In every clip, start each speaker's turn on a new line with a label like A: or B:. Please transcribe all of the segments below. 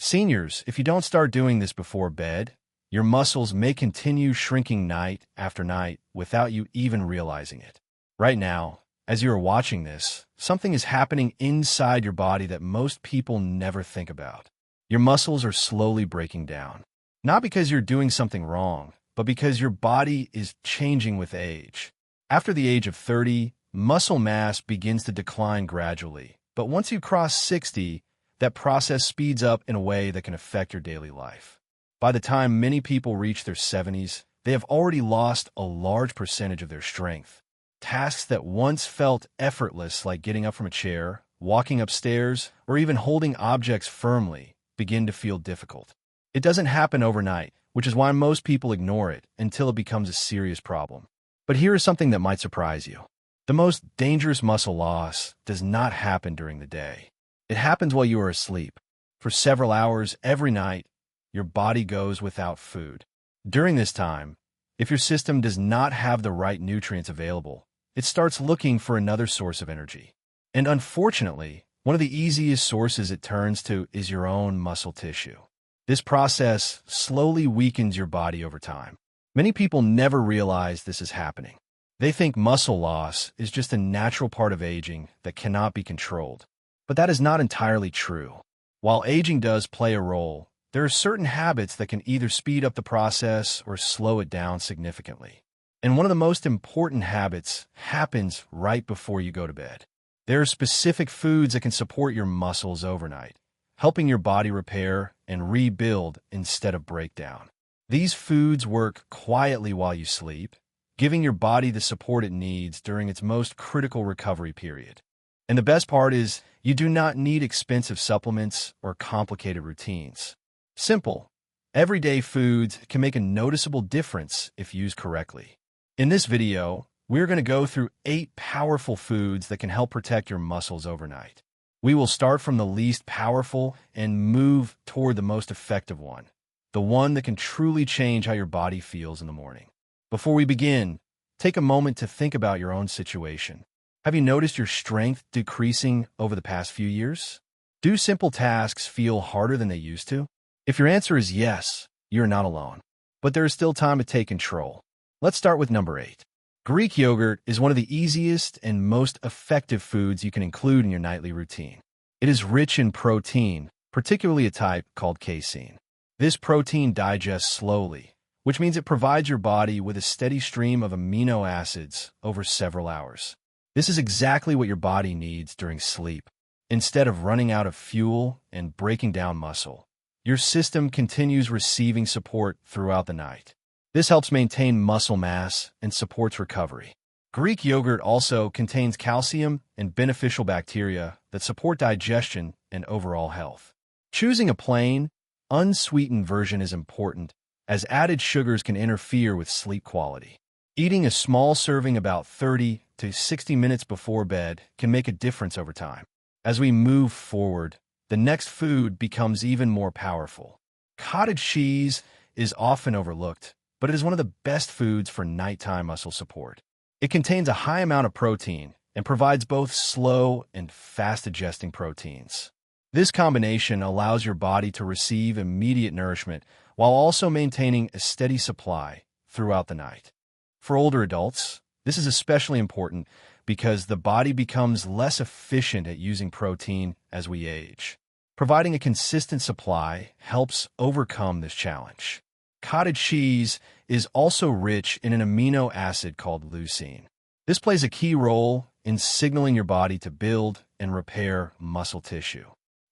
A: Seniors, if you don't start doing this before bed, your muscles may continue shrinking night after night without you even realizing it. Right now, as you are watching this, something is happening inside your body that most people never think about. Your muscles are slowly breaking down. Not because you're doing something wrong, but because your body is changing with age. After the age of 30, muscle mass begins to decline gradually. But once you cross 60, that process speeds up in a way that can affect your daily life. By the time many people reach their 70s, they have already lost a large percentage of their strength. Tasks that once felt effortless, like getting up from a chair, walking upstairs, or even holding objects firmly, begin to feel difficult. It doesn't happen overnight, which is why most people ignore it until it becomes a serious problem. But here is something that might surprise you. The most dangerous muscle loss does not happen during the day. It happens while you are asleep. For several hours every night, your body goes without food. During this time, if your system does not have the right nutrients available, it starts looking for another source of energy. And unfortunately, one of the easiest sources it turns to is your own muscle tissue. This process slowly weakens your body over time. Many people never realize this is happening. They think muscle loss is just a natural part of aging that cannot be controlled. But that is not entirely true. While aging does play a role, there are certain habits that can either speed up the process or slow it down significantly. And one of the most important habits happens right before you go to bed. There are specific foods that can support your muscles overnight, helping your body repair and rebuild instead of break down. These foods work quietly while you sleep, giving your body the support it needs during its most critical recovery period. And the best part is, you do not need expensive supplements or complicated routines. Simple, everyday foods can make a noticeable difference if used correctly. In this video, we're going to go through 8 powerful foods that can help protect your muscles overnight. We will start from the least powerful and move toward the most effective one, the one that can truly change how your body feels in the morning. Before we begin, take a moment to think about your own situation. Have you noticed your strength decreasing over the past few years? Do simple tasks feel harder than they used to? If your answer is yes, you're not alone. But there is still time to take control. Let's start with number 8. Greek yogurt is one of the easiest and most effective foods you can include in your nightly routine. It is rich in protein, particularly a type called casein. This protein digests slowly, which means it provides your body with a steady stream of amino acids over several hours. This is exactly what your body needs during sleep. Instead of running out of fuel and breaking down muscle, your system continues receiving support throughout the night. This helps maintain muscle mass and supports recovery. Greek yogurt also contains calcium and beneficial bacteria that support digestion and overall health. Choosing a plain, unsweetened version is important, as added sugars can interfere with sleep quality. Eating a small serving about 30 to 60 minutes before bed can make a difference over time. As we move forward, the next food becomes even more powerful. Cottage cheese is often overlooked, but it is one of the best foods for nighttime muscle support. It contains a high amount of protein and provides both slow and fast-digesting proteins. This combination allows your body to receive immediate nourishment while also maintaining a steady supply throughout the night. For older adults, this is especially important because the body becomes less efficient at using protein as we age. Providing a consistent supply helps overcome this challenge. Cottage cheese is also rich in an amino acid called leucine. This plays a key role in signaling your body to build and repair muscle tissue.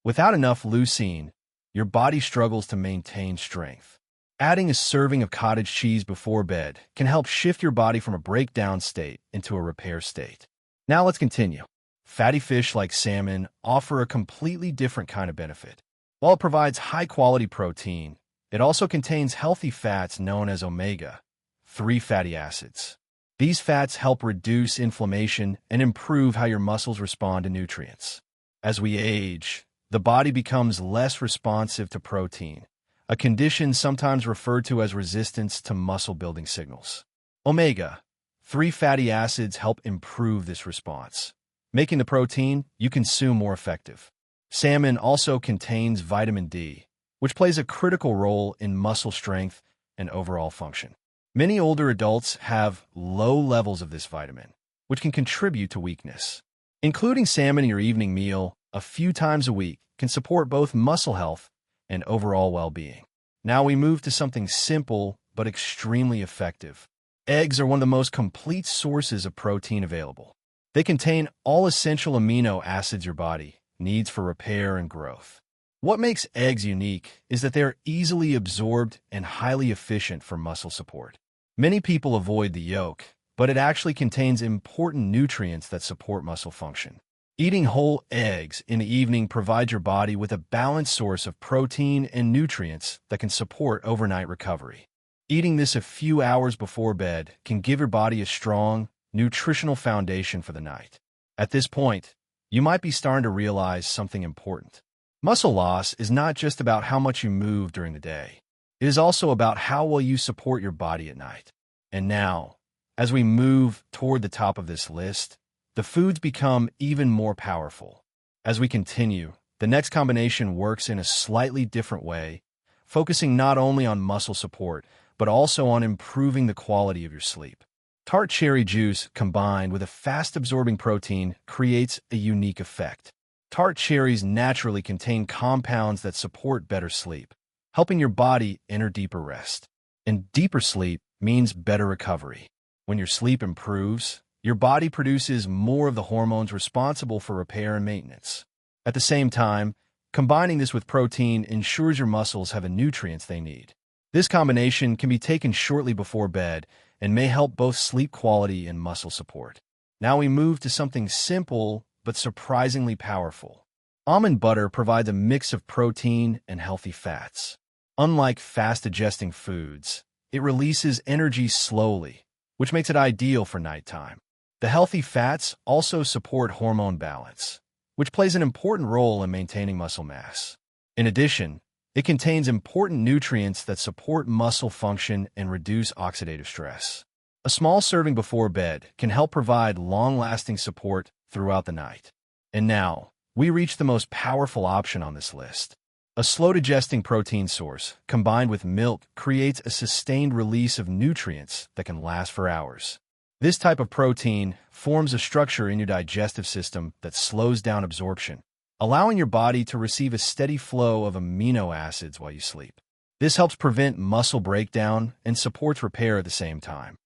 A: Without enough leucine, your body struggles to maintain strength. Adding a serving of cottage cheese before bed can help shift your body from a breakdown state into a repair state. Now let's continue. Fatty fish like salmon offer a completely different kind of benefit. While it provides high-quality protein, it also contains healthy fats known as omega-3 fatty acids. These fats help reduce inflammation and improve how your muscles respond to nutrients. As we age, the body becomes less responsive to protein, a condition sometimes referred to as resistance to muscle-building signals. Omega-3 fatty acids help improve this response, making the protein you consume more effective. Salmon also contains vitamin D, which plays a critical role in muscle strength and overall function. Many older adults have low levels of this vitamin, which can contribute to weakness. Including salmon in your evening meal a few times a week can support both muscle health and overall well-being. Now we move to something simple but extremely effective. Eggs are one of the most complete sources of protein available. They contain all essential amino acids your body needs for repair and growth. What makes eggs unique is that they are easily absorbed and highly efficient for muscle support. Many people avoid the yolk, but it actually contains important nutrients that support muscle function. Eating whole eggs in the evening provides your body with a balanced source of protein and nutrients that can support overnight recovery. Eating this a few hours before bed can give your body a strong, nutritional foundation for the night. At this point, you might be starting to realize something important. Muscle loss is not just about how much you move during the day. It is also about how well you support your body at night. And now, as we move toward the top of this list, the foods become even more powerful. As we continue, the next combination works in a slightly different way, focusing not only on muscle support, but also on improving the quality of your sleep. Tart cherry juice combined with a fast-absorbing protein creates a unique effect. Tart cherries naturally contain compounds that support better sleep, helping your body enter deeper rest. And deeper sleep means better recovery. When your sleep improves, your body produces more of the hormones responsible for repair and maintenance. At the same time, combining this with protein ensures your muscles have the nutrients they need. This combination can be taken shortly before bed and may help both sleep quality and muscle support. Now we move to something simple but surprisingly powerful. Almond butter provides a mix of protein and healthy fats. Unlike fast-digesting foods, it releases energy slowly, which makes it ideal for nighttime. The healthy fats also support hormone balance, which plays an important role in maintaining muscle mass. In addition, it contains important nutrients that support muscle function and reduce oxidative stress. A small serving before bed can help provide long-lasting support throughout the night. And now, we reach the most powerful option on this list. A slow-digesting protein source, combined with milk, creates a sustained release of nutrients that can last for hours. This type of protein forms a structure in your digestive system that slows down absorption, allowing your body to receive a steady flow of amino acids while you sleep. This helps prevent muscle breakdown and supports repair at the same time.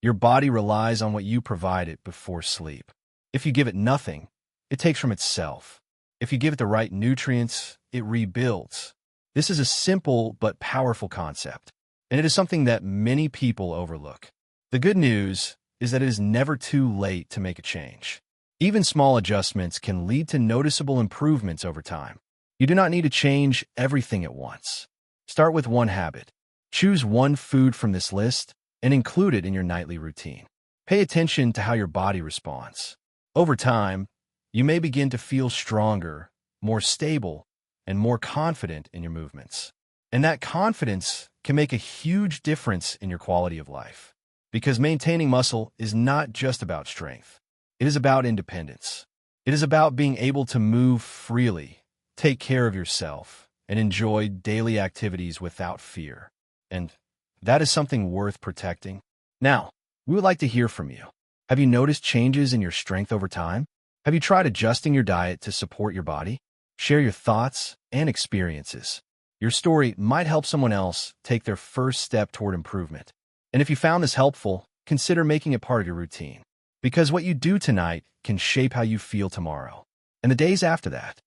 A: Your body relies on what you provide it before sleep. If you give it nothing, it takes from itself. If you give it the right nutrients, it rebuilds. This is a simple but powerful concept, and it is something that many people overlook. The good news is that it is never too late to make a change. Even small adjustments can lead to noticeable improvements over time. You do not need to change everything at once. Start with one habit. Choose one food from this list and include it in your nightly routine. Pay attention to how your body responds. Over time, you may begin to feel stronger, more stable, and more confident in your movements. And that confidence can make a huge difference in your quality of life. Because maintaining muscle is not just about strength. It is about independence. It is about being able to move freely, take care of yourself, and enjoy daily activities without fear. And that is something worth protecting. Now, we would like to hear from you. Have you noticed changes in your strength over time? Have you tried adjusting your diet to support your body? Share your thoughts and experiences. Your story might help someone else take their first step toward improvement. And if you found this helpful, consider making it part of your routine. Because what you do tonight can shape how you feel tomorrow and the days after that.